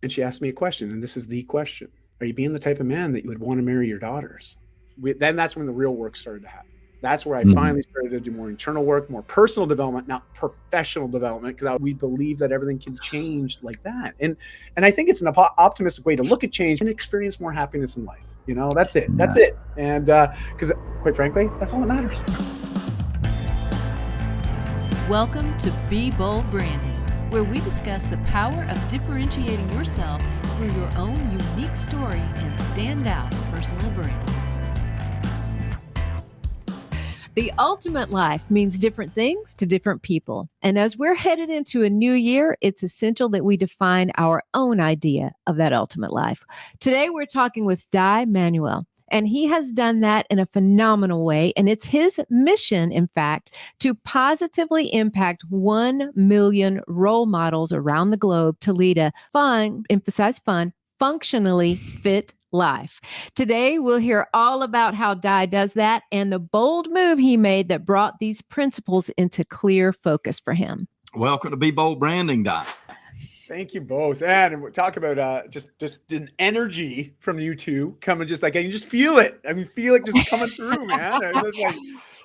And she asked me a question, and this is the question. Are you being the type of man that you would want to marry your daughters? Then that's when the real work started to happen. That's where I finally started to do more internal work, more personal development, not professional development, because we believe that everything can change like that. And I think it's an optimistic way to look at change and experience more happiness in life. That's it. That's it. And because quite frankly, that's all that matters. Welcome to Be Bold Branding, where we discuss the power of differentiating yourself through your own unique story and standout personal brand. The ultimate life means different things to different people. And as we're headed into a new year, it's essential that we define our own idea of that ultimate life. Today, we're talking with Dai Manuel. And he has done that in a phenomenal way. And it's his mission, in fact, to positively impact 1 million role models around the globe to lead a fun, emphasize fun, functionally fit life. Today, we'll hear all about how Dai does that and the bold move he made that brought these principles into clear focus for him. Welcome to Be Bold Branding, Dai. Thank you both. And we'll talk about just an energy from you two coming, just like, I can just feel it. I mean, feel it just coming through, man. I was like,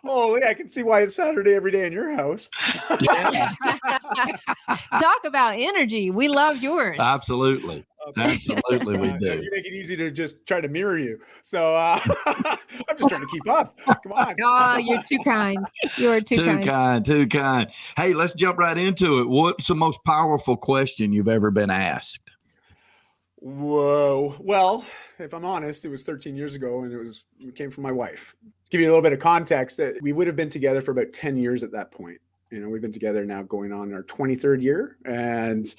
holy, I can see why it's Saturday every day in your house. Talk about energy. We love yours. Absolutely. Absolutely, we do. You make it easy to just try to mirror you. So I'm just trying to keep up. Come on. Oh, you're too kind. You're too kind. Too kind. Hey, let's jump right into it. What's the most powerful question you've ever been asked? Whoa. Well, if I'm honest, it was 13 years ago, and it came from my wife. Give you a little bit of context. We would have been together for about 10 years at that point. We've been together now going on our 23rd year. And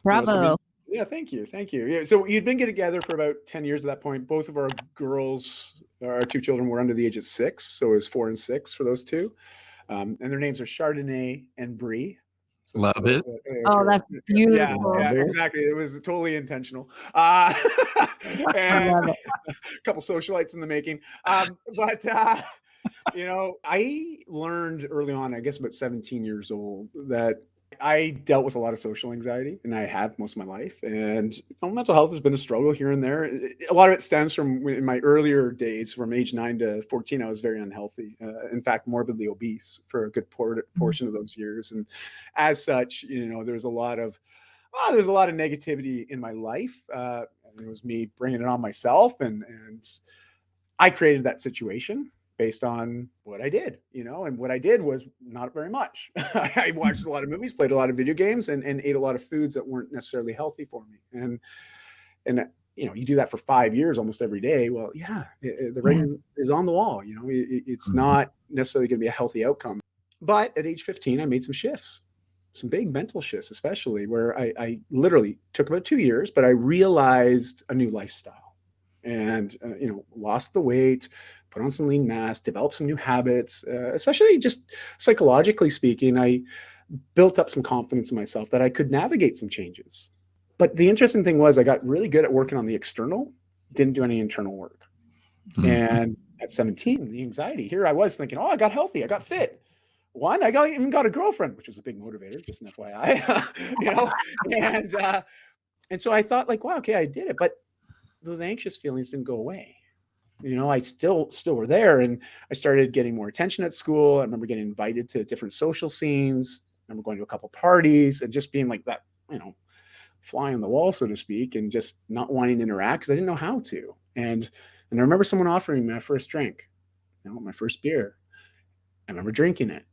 bravo. Yeah, thank you. Yeah, so you'd been getting together for about 10 years at that point. Both of our girls, our two children, were under the age of 6. So it was 4 and 6 for those two. And their names are Chardonnay and Brie. So love it. That's beautiful. Yeah, exactly. It was totally intentional. And a couple socialites in the making. But I learned early on, I guess about 17 years old, that I dealt with a lot of social anxiety, and I have most of my life. And mental health has been a struggle here and there. A lot of it stems from in my earlier days, from age 9 to 14. I was very unhealthy. In fact, morbidly obese for a good portion of those years. And as such, there's a lot of negativity in my life. It was me bringing it on myself, and I created that situation based on what I did, and what I did was not very much. I watched a lot of movies, played a lot of video games, and ate a lot of foods that weren't necessarily healthy for me. And you do that for 5 years, almost every day. Well, yeah, the writing is on the wall. It's not necessarily going to be a healthy outcome. But at age 15, I made some shifts, some big mental shifts, especially where I literally took about 2 years, but I realized a new lifestyle, and lost the weight, put on some lean mass, developed some new habits, especially just psychologically speaking. I built up some confidence in myself that I could navigate some changes. But the interesting thing was I got really good at working on the external, didn't do any internal work. And at 17, the anxiety, here I was thinking, I got healthy, I got fit. I even got a girlfriend, which was a big motivator, just an FYI, and so I thought, like, wow, okay, I did it. But those anxious feelings didn't go away. I still were there, and I started getting more attention at school. I remember getting invited to different social scenes. I remember going to a couple parties and just being like that, fly on the wall, so to speak, and just not wanting to interact because I didn't know how to. And I remember someone offering me my first drink, my first beer. I remember drinking it. I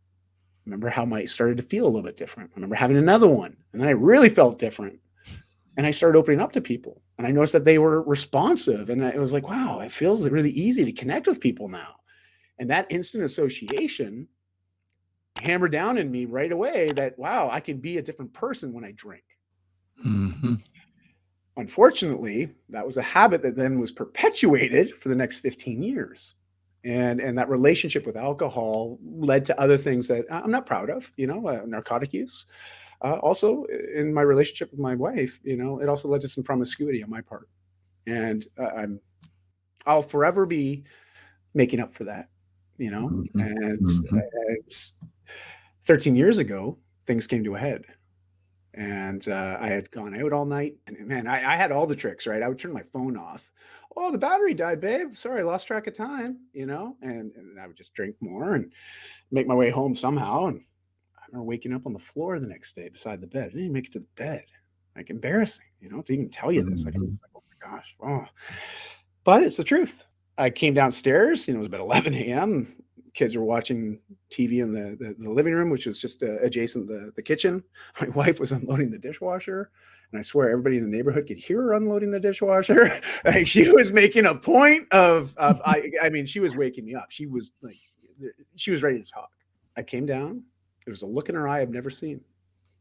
remember how I started to feel a little bit different. I remember having another one, and then I really felt different. And I started opening up to people, and I noticed that they were responsive. And it was like, wow, it feels really easy to connect with people now. And that instant association hammered down in me right away that, wow, I can be a different person when I drink. Mm-hmm. Unfortunately, that was a habit that then was perpetuated for the next 15 years. And that relationship with alcohol led to other things that I'm not proud of, narcotic use. Also, in my relationship with my wife, it also led to some promiscuity on my part. And I'll forever be making up for that, And 13 years ago, things came to a head. And I had gone out all night, and man, I had all the tricks, right? I would turn my phone off. Oh, the battery died, babe. Sorry, I lost track of time, and I would just drink more and make my way home somehow. And I remember waking up on the floor the next day beside the bed. I didn't even make it to the bed. Like, embarrassing, to even tell you this. Like, I was like, oh my gosh. Oh. But it's the truth. I came downstairs, it was about 11 a.m. Kids were watching TV in the living room, which was just adjacent the kitchen. My wife was unloading the dishwasher, and I swear everybody in the neighborhood could hear her unloading the dishwasher. Like, she was making a point of I mean, she was waking me up. She was ready to talk. I came down. There was a look in her eye I've never seen.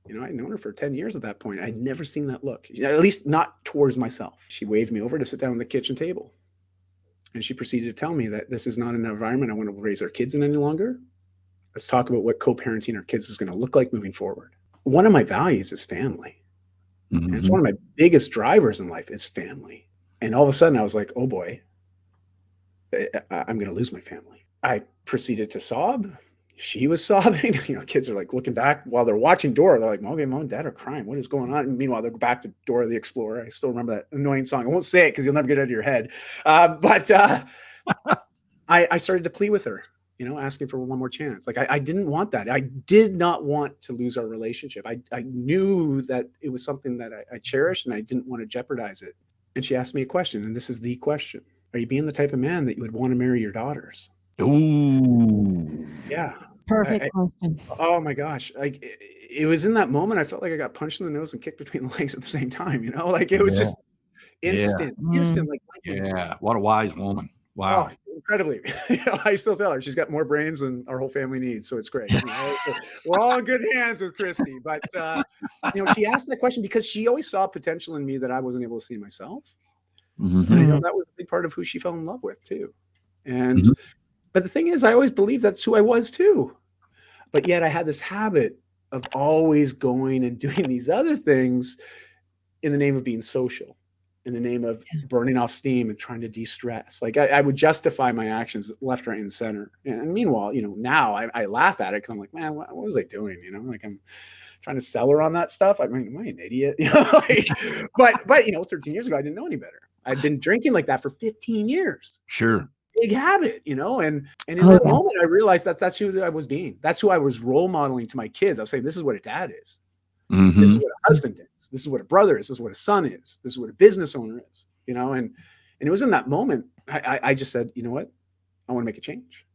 I'd known her for 10 years at that point. I'd never seen that look, at least not towards myself. She waved me over to sit down at the kitchen table. And she proceeded to tell me that this is not an environment I want to raise our kids in any longer. Let's talk about what co-parenting our kids is going to look like moving forward. One of my values is family. Mm-hmm. And it's one of my biggest drivers in life is family. And all of a sudden I was like, oh boy, I'm going to lose my family. I proceeded to sob. She was sobbing. Kids are like looking back while they're watching Dora. They're like, okay, mom and dad are crying. What is going on? And meanwhile, they're back to Dora the Explorer. I still remember that annoying song. I won't say it because you'll never get it out of your head. But I started to plead with her, asking for one more chance. Like, I didn't want that. I did not want to lose our relationship. I knew that it was something that I cherished, and I didn't want to jeopardize it. And she asked me a question, and this is the question. Are you being the type of man that you would want to marry your daughters? Ooh. Yeah. Perfect question. Oh my gosh. Like, it was in that moment I felt like I got punched in the nose and kicked between the legs at the same time, like it was just instant. Like, yeah. What a wise woman. Wow. Oh, incredibly. I still tell her she's got more brains than our whole family needs. So it's great. We're all in good hands with Christy. But, she asked that question because she always saw potential in me that I wasn't able to see myself. Mm-hmm. And I know that was a big part of who she fell in love with too. And, but the thing is, I always believed that's who I was too. But yet I had this habit of always going and doing these other things in the name of being social, in the name of burning off steam and trying to de-stress. Like, I would justify my actions left, right, and center. And meanwhile, now I laugh at it because I'm like, man, what was I doing? Like, I'm trying to sell her on that stuff. I mean, am I an idiot? But 13 years ago, I didn't know any better. I'd been drinking like that for 15 years. Sure. Big habit, and in that moment, I realized that's who I was being. That's who I was role modeling to my kids. I was saying, this is what a dad is. Mm-hmm. This is what a husband is. This is what a brother is. This is what a son is. This is what a business owner is, and it was in that moment, I just said, you know what? I want to make a change.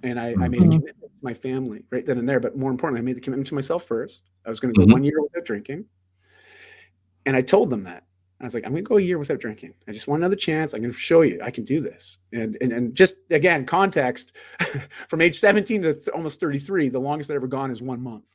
And I made a commitment to my family right then and there. But more importantly, I made the commitment to myself first. I was going to go 1 year without drinking. And I told them that. I was like, I'm going to go a year without drinking. I just want another chance. I'm going to show you I can do this. And just, again, context, from age 17 to almost 33, the longest I've ever gone is 1 month.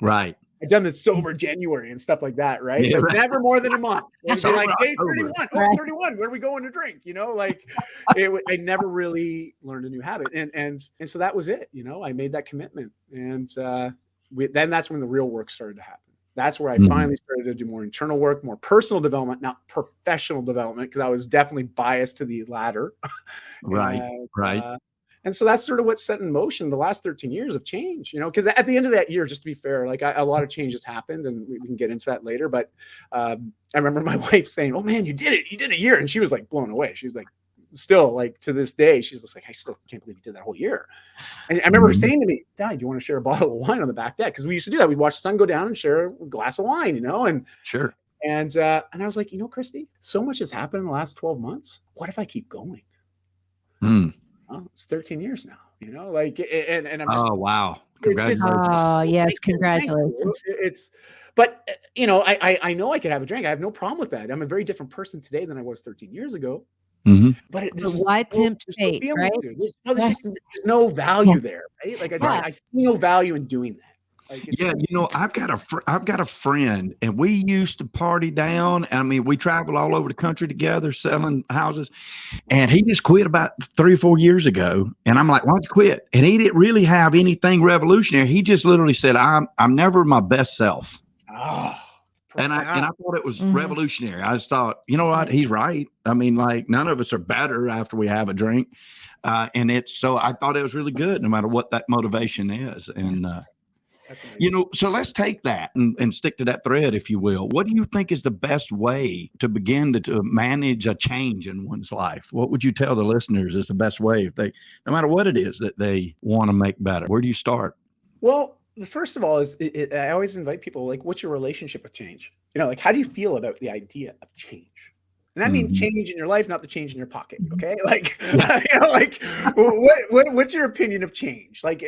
Right. I've done this sober January and stuff like that, right? Yeah, but right. never more than a month. It'd be like, hey, 31. Right. 31. Where are we going to drink? I never really learned a new habit. And so that was it. I made that commitment. And then that's when the real work started to happen. That's where I finally started to do more internal work, more personal development, not professional development, because I was definitely biased to the latter. Right. And so that's sort of what set in motion the last 13 years of change, because at the end of that year, just to be fair, like a lot of changes happened, and we can get into that later. But I remember my wife saying, oh man, you did it. You did a year. And she was like blown away. She's like, still, like to this day, she's just like, I still can't believe you did that whole year. And I remember her saying to me, Dad, do you want to share a bottle of wine on the back deck? Because we used to do that. We'd watch the sun go down and share a glass of wine, and sure. And I was like, Christy, so much has happened in the last 12 months. What if I keep going? Well, it's 13 years now, and I'm just, oh, wow. Congratulations. Yes. Congratulations. But I know I could have a drink. I have no problem with that. I'm a very different person today than I was 13 years ago. But why tempt fate, right? There's no value there, right? Like I see no value in doing that. I've got a friend, and we used to party down. I mean, we traveled all over the country together, selling houses, and he just quit about 3 or 4 years ago. And I'm like, why'd you quit? And he didn't really have anything revolutionary. He just literally said, I'm never my best self. And I thought it was revolutionary. I just thought, you know what? He's right. I mean, like, none of us are better after we have a drink. So I thought it was really good, no matter what that motivation is. And That's amazing. You know, so let's take that and stick to that thread, if you will. What do you think is the best way to begin to manage a change in one's life? What would you tell the listeners is the best way if they, no matter what it is that they want to make better? Where do you start? Well, the first of all is I always invite people, like, what's your relationship with change? You know, like, how do you feel about the idea of change? And I mean change in your life, not the change in your pocket. Okay, like, you know, like, what's your opinion of change? Like,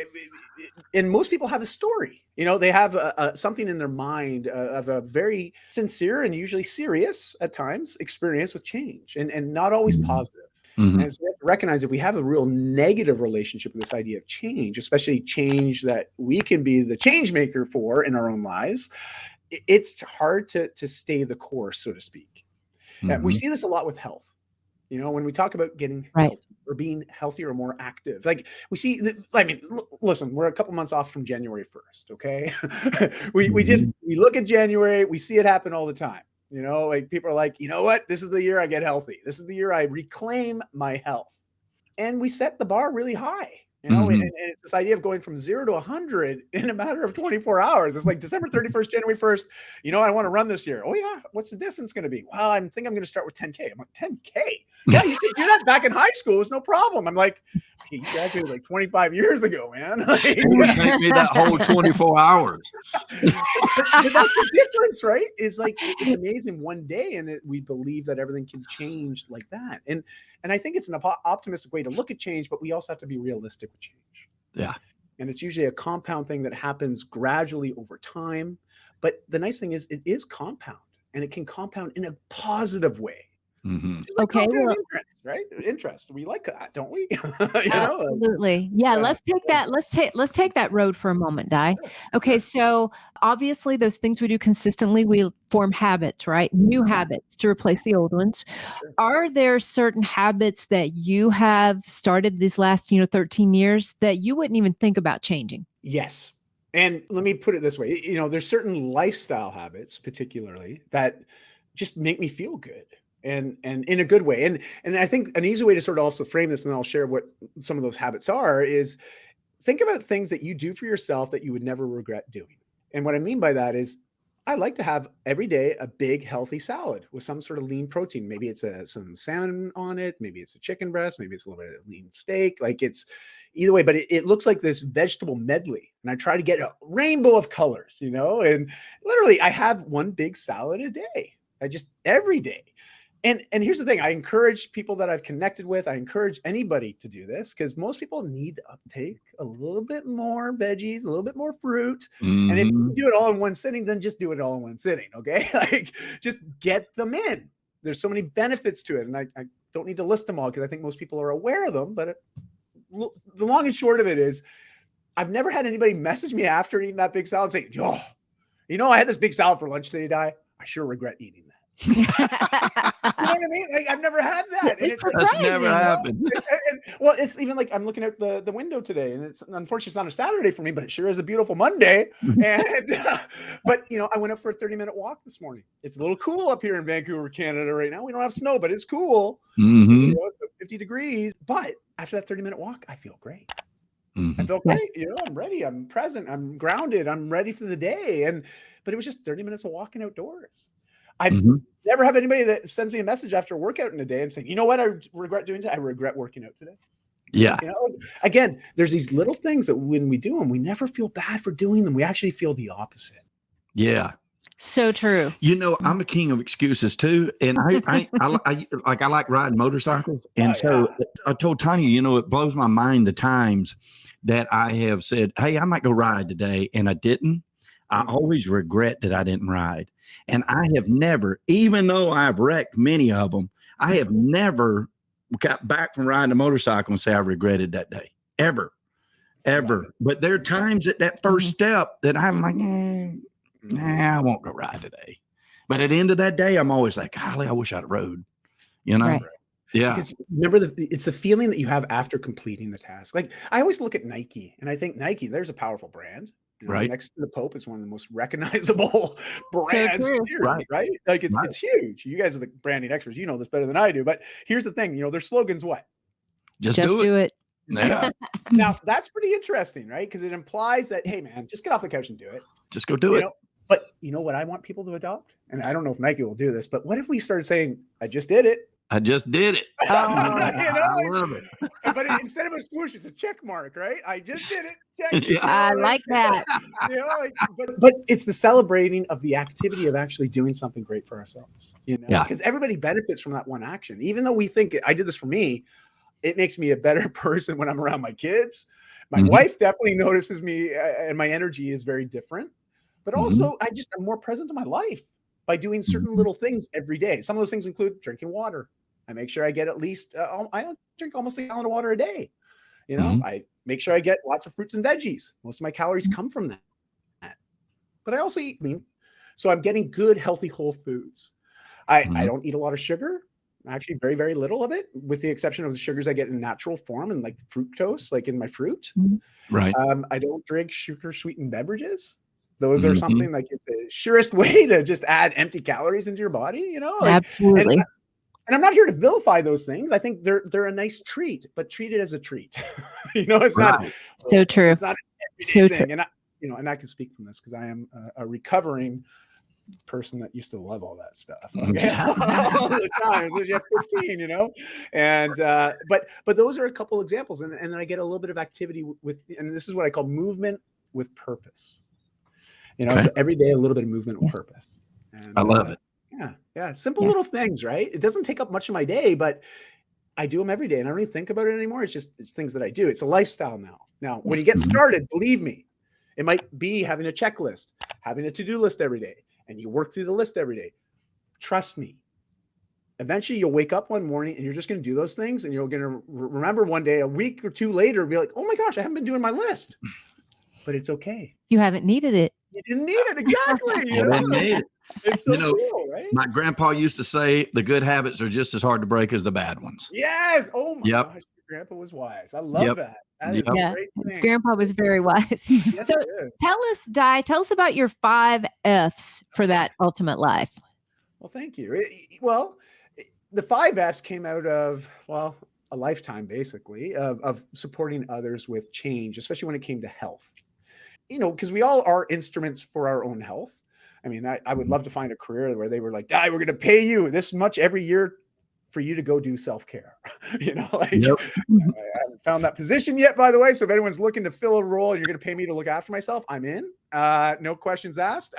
and most people have a story. You know, they have something in their mind of a very sincere and usually serious at times experience with change, and not always positive. And so we have to recognize if we have a real negative relationship with this idea of change, especially change that we can be the change maker for in our own lives, it's hard to stay the course, so to speak. We see this a lot with health. You know, when we talk about getting healthy or being healthier or more active, like we see I mean, listen, we're a couple months off from January 1st. Okay. we look at January, we see it happen all the time. You know, like people are like, you know what? This is the year I get healthy. This is the year I reclaim my health. And we set the bar really high. You know, and it's this idea of going from 0 to 100 in a matter of 24 hours. It's like December 31st, January 1st. You know, I want to run this year. Oh, yeah. What's the distance going to be? Well, I think I'm going to start with 10K. I'm like, 10K? Yeah, you should do that back in high school. It's no problem. I'm like, okay, you graduated like 25 years ago, man. Like, it would take me that whole 24 hours. But that's the difference, right? It's like, it's amazing one day, and we believe that everything can change like that. And I think it's an optimistic way to look at change, but we also have to be realistic with change. Yeah. And it's usually a compound thing that happens gradually over time. But the nice thing is it is compound, and it can compound in a positive way. Like Okay. Well, interest, right? Interest. We like that, don't we? You know? Absolutely. Yeah, let's take that road for a moment, Dai. Okay, so obviously those things we do consistently, we form habits, right? New habits to replace the old ones. Are there certain habits that you have started these last, 13 years that you wouldn't even think about changing? Yes. And let me put it this way. You know, there's certain lifestyle habits particularly that just make me feel good. And in a good way. And I think an easy way to sort of also frame this, and I'll share what some of those habits are, is think about things that you do for yourself that you would never regret doing. And what I mean by that is I like to have every day a big healthy salad with some sort of lean protein. Maybe it's some salmon on it. Maybe it's a chicken breast. Maybe it's a little bit of lean steak. Like, it's either way, but it looks like this vegetable medley. And I try to get a rainbow of colors, you know, and literally I have one big salad a day. Every day. And here's the thing. I encourage people that I've connected with. I encourage anybody to do this because most people need to uptake a little bit more veggies, a little bit more fruit. And if you do it all in one sitting, then just do it all in one sitting. Okay. Like, just get them in. There's so many benefits to it. And I don't need to list them all because I think most people are aware of them. But the long and short of it is I've never had anybody message me after eating that big salad and say, oh, you know, I had this big salad for lunch today, Dai. I sure regret eating that. You know what I mean? Like, I've never had that. It's That's never happened. Well, it's even like I'm looking out the window today, and it's unfortunately it's not a Saturday for me, but it sure is a beautiful Monday. And but you know, I went up for a 30-minute walk this morning. It's a little cool up here in Vancouver, Canada right now. We don't have snow, but it's cool. You know, it's 50 degrees. But after that 30-minute walk, I feel great. I feel great. You know, I'm ready. I'm present. I'm grounded. I'm ready for the day. But it was just 30 minutes of walking outdoors. I never have anybody that sends me a message after a workout in a day and saying, you know what I regret doing today? I regret working out today. Yeah. You know, again, there's these little things that when we do them, we never feel bad for doing them. We actually feel the opposite. Yeah. So true. You know, I'm a king of excuses too. And I like riding motorcycles. And I told Tanya, you know, it blows my mind the times that I have said, hey, I might go ride today. And I didn't. I always regret that I didn't ride. And I have never, even though I've wrecked many of them, I have never got back from riding a motorcycle and say I regretted that day. Ever. But there are times at that first step that I'm like, I won't go ride today. But at the end of that day, I'm always like, golly, I wish I'd rode. You know? Right. Yeah. Because remember, it's the feeling that you have after completing the task. Like, I always look at Nike, and I think Nike, there's a powerful brand. You know, right. Next to the Pope, it's one of the most recognizable brands. So right? Like, it's huge. You guys are the branding experts. You know this better than I do. But here's the thing. You know, their slogan's what? Just do it. Yeah. Now that's pretty interesting, right? Because it implies that, hey man, just get off the couch and do it. Just go do You it. know, but you know what I want people to adopt? And I don't know if Nike will do this, but what if we started saying, I just did it? I just did it. You know, I love it. but instead of a swoosh, it's a check mark, right? I just did it. Check. Yeah. I like that. You know, like, but it's the celebrating of the activity of actually doing something great for ourselves. You know, Yeah. because everybody benefits from that one action. Even though we think I did this for me, it makes me a better person when I'm around my kids. My wife definitely notices me, and my energy is very different. But also, I'm more present in my life by doing certain little things every day. Some of those things include drinking water. I make sure I get at least, I drink almost a gallon of water a day. You know, I make sure I get lots of fruits and veggies. Most of my calories come from that. But I also eat clean. So I'm getting good, healthy, whole foods. I don't eat a lot of sugar. Actually, very, very little of it, with the exception of the sugars I get in natural form and like fructose, like in my fruit. Right. I don't drink sugar sweetened beverages. Those are something like it's the surest way to just add empty calories into your body, you know? Like, Absolutely. And I'm not here to vilify those things. I think they're a nice treat, but treat it as a treat. You know, it's not so true. It's not an everyday thing. And and I can speak from this because I am a recovering person that used to love all that stuff. Okay? All the time, especially at 15, you know. And but those are a couple examples, and then I get a little bit of activity with, and this is what I call movement with purpose. You know, so every day a little bit of movement with purpose. And, I love it. Yeah. Simple little things, right? It doesn't take up much of my day, but I do them every day, and I don't even think about it anymore. It's things that I do. It's a lifestyle now. Now, when you get started, believe me, it might be having a checklist, having a to-do list every day, and you work through the list every day. Trust me. Eventually, you'll wake up one morning and you're just going to do those things, and you're going to remember one day, a week or two later, be like, oh my gosh, I haven't been doing my list. But it's okay. You haven't needed it. You didn't need it. Exactly. You didn't need it. It's so cool, right? My grandpa used to say the good habits are just as hard to break as the bad ones. Yes. Oh my gosh, your grandpa was wise. I love that. That is a great thing. His grandpa was very wise. Yes, So tell us about your 5 F's for that ultimate life. Well, thank you. The 5 F's came out of, a lifetime basically of supporting others with change, especially when it came to health. You know, because we all are instruments for our own health. I mean, I would love to find a career where they were like, Dai, we're going to pay you this much every year for you to go do self-care. You know, like I haven't found that position yet, by the way. So if anyone's looking to fill a role, you're going to pay me to look after myself, I'm in. No questions asked.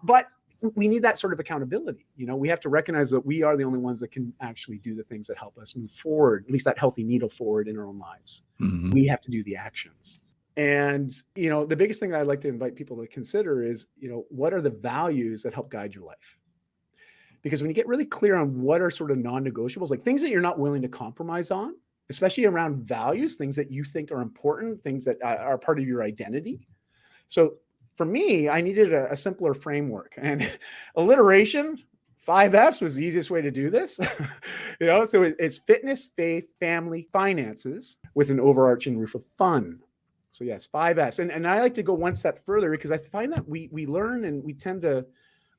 But we need that sort of accountability. You know, we have to recognize that we are the only ones that can actually do the things that help us move forward, at least that healthy needle forward in our own lives. We have to do the actions. And, you know, the biggest thing that I'd like to invite people to consider is, you know, what are the values that help guide your life? Because when you get really clear on what are sort of non-negotiables, like things that you're not willing to compromise on, especially around values, things that you think are important, things that are part of your identity. So for me, I needed a simpler framework, and alliteration, 5 F's was the easiest way to do this. You know, so it's fitness, faith, family, finances with an overarching roof of fun. So yes, 5 F's. And I like to go one step further because I find that we learn and we tend to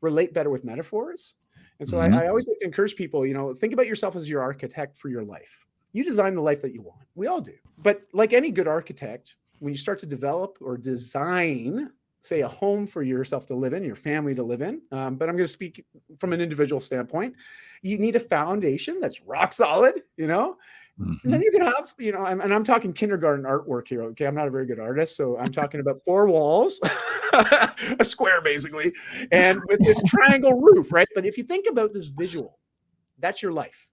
relate better with metaphors. And so I always like to encourage people, you know, think about yourself as your architect for your life. You design the life that you want. We all do. But like any good architect, when you start to develop or design, say, a home for yourself to live in, your family to live in, but I'm going to speak from an individual standpoint, you need a foundation that's rock solid, you know? And then you can have, you know, and I'm talking kindergarten artwork here. Okay. I'm not a very good artist. So I'm talking about 4 walls, a square basically, and with this triangle roof, right? But if you think about this visual, that's your life.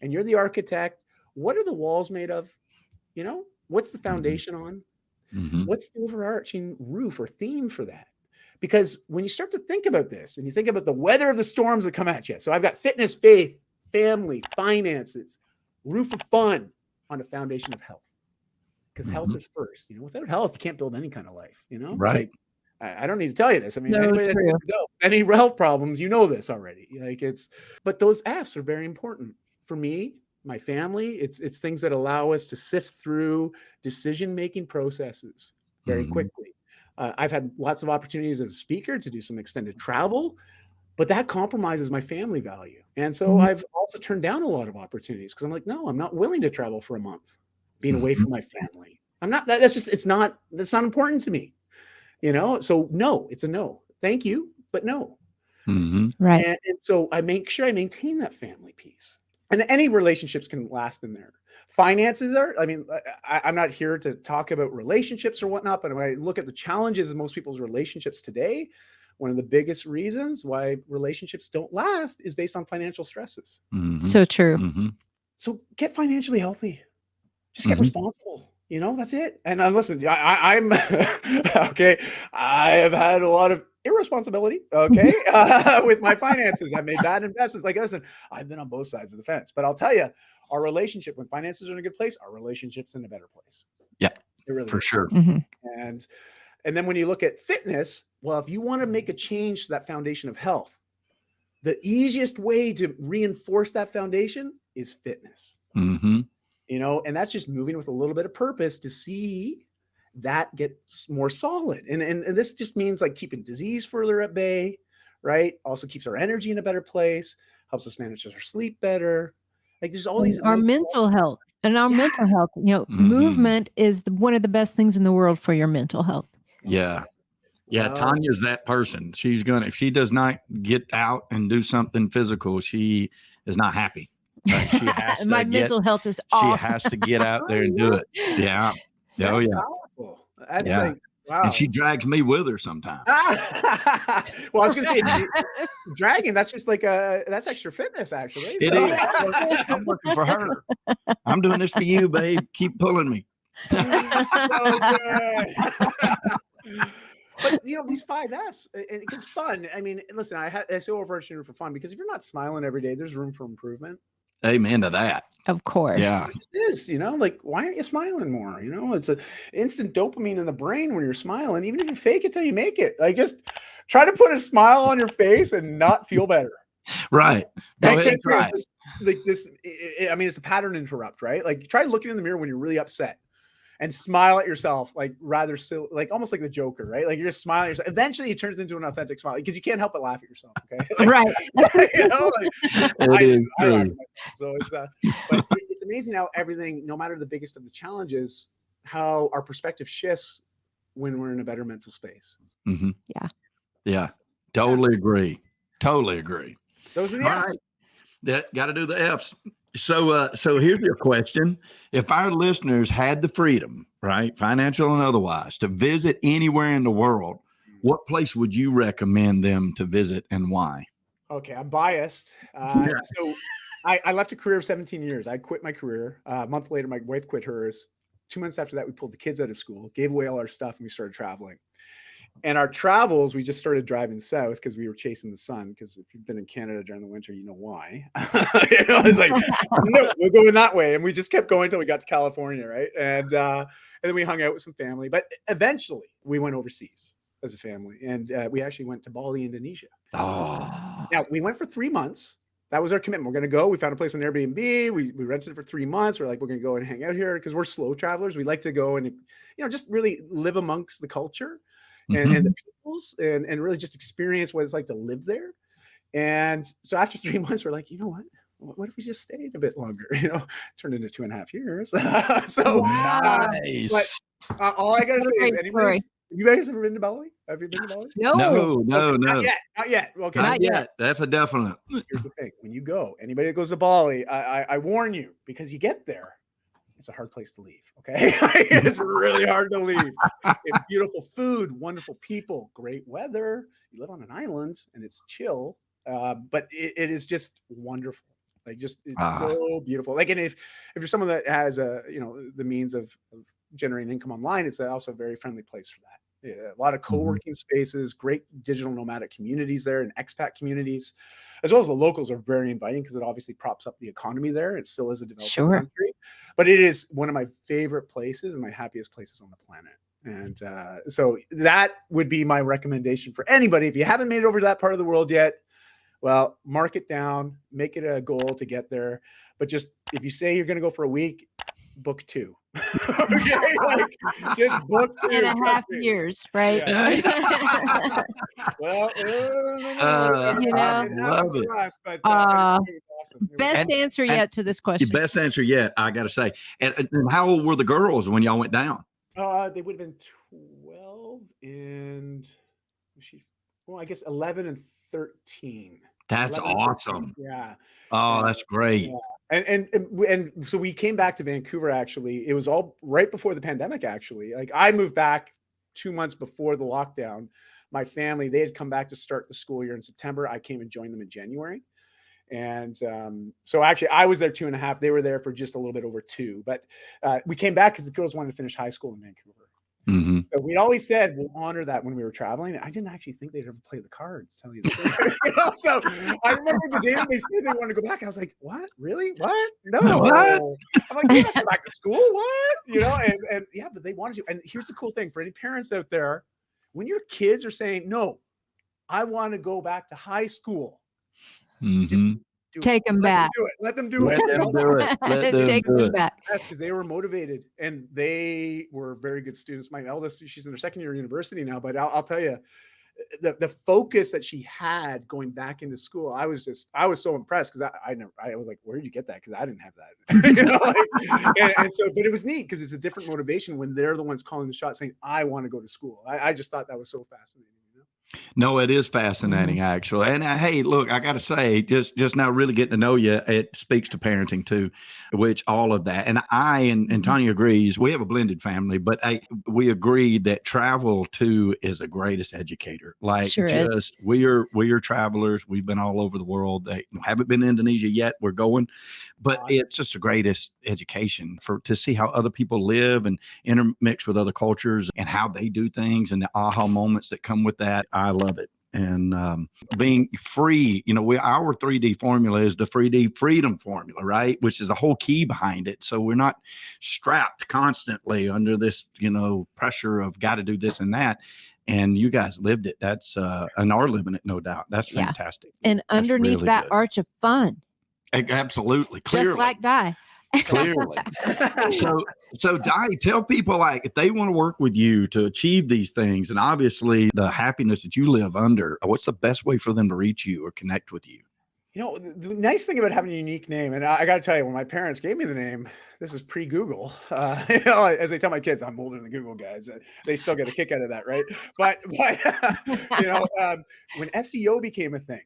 And you're the architect. What are the walls made of? You know, what's the foundation on? What's the overarching roof or theme for that? Because when you start to think about this and you think about the weather of the storms that come at you. So I've got fitness, faith, family, finances, roof of fun on a foundation of health, because health is first. You know, without health, you can't build any kind of life. You know, right? Like, I don't need to tell you this. I mean, anybody that's any health problems, you know this already. Like but those F's are very important for me, my family. It's things that allow us to sift through decision-making processes very quickly. I've had lots of opportunities as a speaker to do some extended travel, but that compromises my family value. And so I've also turned down a lot of opportunities because I'm like, no, I'm not willing to travel for a month. being away from my family. I'm not, that's not important to me, So no, it's a no. Thank you, but no. Right. And so I make sure I maintain that family piece. And any relationships can last in there. Finances I'm not here to talk about relationships or whatnot, but when I look at the challenges of most people's relationships today, one of the biggest reasons why relationships don't last is based on financial stresses. So true. So get financially healthy. Just get responsible. That's it. And listen, I'm okay. I have had a lot of irresponsibility, with my finances. I've made bad investments. Like, listen, I've been on both sides of the fence, but I'll tell you, our relationship, when finances are in a good place, our relationship's in a better place. Yeah, it really for is. sure. And then when you look at fitness, well, if you want to make a change to that foundation of health, the easiest way to reinforce that foundation is fitness. And that's just moving with a little bit of purpose to see that get more solid. And this just means like keeping disease further at bay, right? Also keeps our energy in a better place, helps us manage our sleep better. Like there's all these our mental health and our mental health, movement is one of the best things in the world for your mental health. Yeah. Tanya's that person. If she does not get out and do something physical, she is not happy. Like she has to mental health is off. She has to get out there and do it. Yeah. That's powerful. That's like, wow. And she drags me with her sometimes. Well, I was going to say, dragging, that's just like that's extra fitness, actually. It is. I'm working for her. I'm doing this for you, babe. Keep pulling me. But these 5S, it's fun. I mean, listen, I say overarching for fun because if you're not smiling every day, there's room for improvement. Amen to that. Of course. Yeah. It is, like, why aren't you smiling more? It's an instant dopamine in the brain when you're smiling. Even if you fake it till you make it, like just try to put a smile on your face and not feel better. Right. It's a pattern interrupt, right? Like try looking in the mirror when you're really upset and smile at yourself, like rather silly, like almost like the Joker, right? Like you're just smiling at yourself. Eventually it turns into an authentic smile because you can't help but laugh at yourself. Okay. Right. It is true. So but it's amazing how everything, no matter the biggest of the challenges, how our perspective shifts when we're in a better mental space. Yeah. Totally agree. Those are the F's. Right. Got to do the F's. So here's your question. If our listeners had the freedom, right, financial and otherwise, to visit anywhere in the world, what place would you recommend them to visit and why? Okay, I'm biased. So I left a career of 17 years. I quit my career. A month later, my wife quit hers. 2 months after that, we pulled the kids out of school, gave away all our stuff, and we started traveling. And our travels, we just started driving south because we were chasing the sun. Because if you've been in Canada during the winter, you know why. It's like, no, we're going that way. And we just kept going until we got to California, right? And then we hung out with some family. But eventually, we went overseas as a family. And we actually went to Bali, Indonesia. Oh. Now, we went for 3 months. That was our commitment. We're going to go. We found a place on Airbnb. We rented it for 3 months. We're like, we're going to go and hang out here because we're slow travelers. We like to go and, just really live amongst the culture. And the peoples and really just experience what it's like to live there. And so after 3 months, we're like, you know what if we just stayed a bit longer? Turned into 2.5 years. So nice. But all I gotta say is, you guys ever been to Bali? Have you been to Bali? No. Not yet. Okay, not yet. That's a definite. Here's the thing: when you go, anybody that goes to Bali, I warn you, because you get there. It's a hard place to leave. Okay. It's really hard to leave. It's beautiful food, wonderful people, great weather. You live on an island and it's chill. But it is just wonderful. Like it's so beautiful. Like, and if you're someone that has the means of generating income online, it's also a very friendly place for that. Yeah, a lot of co-working spaces, great digital nomadic communities there, and expat communities, as well as the locals are very inviting because it obviously props up the economy there. It still is a developing country, but it is one of my favorite places and my happiest places on the planet. And so that would be my recommendation for anybody. If you haven't made it over to that part of the world yet, well, mark it down, make it a goal to get there. But just if you say you're going to go for a week, book 2. Okay, like just book 2.5 years, right? Yeah. Well, love it. But awesome. It was Best And- answer and- yet to this The question. best answer yet, I got to say. And how old were the girls when y'all went down? They would have been 12 and I guess 11 and 13. That's 11 and 13. awesome. Yeah. Oh, And- that's great. Yeah. And so we came back to Vancouver, actually. It was all right before the pandemic, actually. Like, I moved back 2 months before the lockdown. My family, they had come back to start the school year in September. I came and joined them in January. And so actually I was there 2.5. They were there for just a little bit over 2. But we came back because the girls wanted to finish high school in Vancouver. Mm-hmm. So we'd always said we'll honor that when we were traveling. I didn't actually think they'd ever play the card, to tell you the truth. So I remember the day they said they wanted to go back. I was like, what? Really? What? No. What? I'm like, you have to go back to school? What? And yeah, but they wanted to. And here's the cool thing for any parents out there: when your kids are saying, no, I want to go back to high school, Mm-hmm. Take them back. Let them do it. Let them do it. Let them Take do them it. back. Yes, because they were motivated and they were very good students. My eldest, she's in her second year of university now, but I'll tell you, the focus that she had going back into school, I was so impressed because I was like, where did you get that? Because I didn't have that. But it was neat because it's a different motivation when they're the ones calling the shot, saying, I want to go to school. I just thought that was so fascinating. No, it is fascinating, actually. And hey, look, I got to say, just now really getting to know you, it speaks to parenting too, which all of that. And I and Tanya agrees. We have a blended family, but we agree that travel too is the greatest educator. Like, Sure is. we are travelers. We've been all over the world. They haven't been to Indonesia yet. We're going, but it's just the greatest education to see how other people live and intermix with other cultures and how they do things and the aha moments that come with that. I love it. And being free, our 3D formula is the 3D freedom formula, right? Which is the whole key behind it. So we're not strapped constantly under this, pressure of got to do this and that. And you guys lived it. That's and are living it, no doubt. That's fantastic. And That's underneath really that good. arch of fun, Absolutely, clearly, just like Dai. clearly. So Dai, tell people, like, if they want to work with you to achieve these things, and obviously the happiness that you live under, what's the best way for them to reach you or connect with you? The nice thing about having a unique name, and I got to tell you, when my parents gave me the name, this is pre-Google. As I tell my kids, I'm older than Google guys. They still get a kick out of that, right? But when SEO became a thing,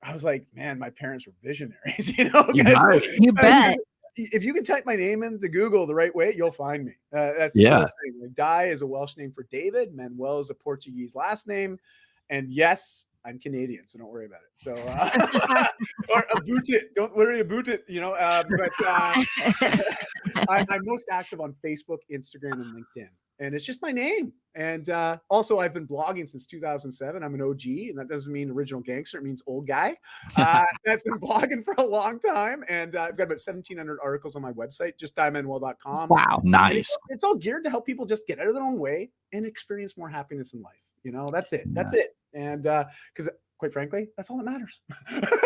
I was like, man, my parents were visionaries. You bet. If you can type my name into Google the right way, you'll find me. That's the whole thing. Like, Dai is a Welsh name for David. Manuel is a Portuguese last name. And yes, I'm Canadian, so don't worry about it. So, or about it. Don't worry about it. I'm most active on Facebook, Instagram, and LinkedIn. And it's just my name. And also, I've been blogging since 2007. I'm an OG, and that doesn't mean original gangster. It means old guy. That's been blogging for a long time. And I've got about 1,700 articles on my website, just DaiManuel.com. Wow. Nice. It's all geared to help people just get out of their own way and experience more happiness in life. That's it. That's it. And because quite frankly, that's all that matters.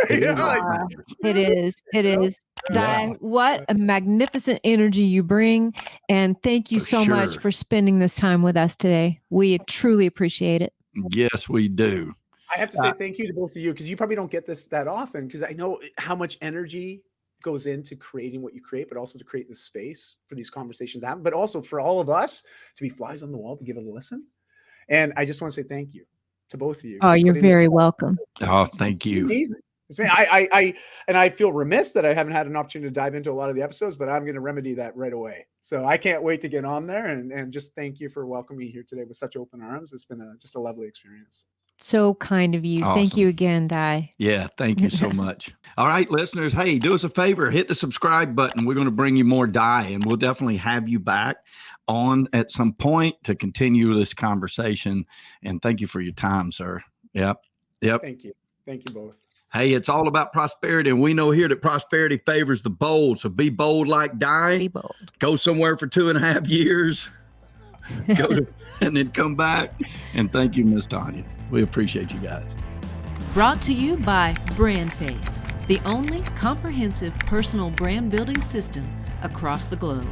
It is. Dai, what a magnificent energy you bring. And thank you so much for spending this time with us today. We truly appreciate it. Yes, we do. I have to say thank you to both of you, because you probably don't get this that often, because I know how much energy goes into creating what you create, but also to create the space for these conversations to happen, but also for all of us to be flies on the wall to give it a listen. And I just want to say thank you to both of you. Oh, you're very welcome. Oh, thank you. Amazing. I feel remiss that I haven't had an opportunity to dive into a lot of the episodes, but I'm going to remedy that right away. So I can't wait to get on there and just thank you for welcoming me here today with such open arms. It's been just a lovely experience. So kind of you. Awesome. Thank you again, Dai. Yeah, thank you so much. All right, listeners, hey, do us a favor, hit the subscribe button. We're going to bring you more Dai, and we'll definitely have you back on at some point to continue this conversation. And thank you for your time, sir. Yep. Thank you both. Hey, it's all about prosperity, and we know here that prosperity favors the bold. So be bold like Dai. Be bold. Go somewhere for 2.5 years, and then come back. And thank you, Miss Tanya. We appreciate you guys. Brought to you by BrandFace, the only comprehensive personal brand building system across the globe.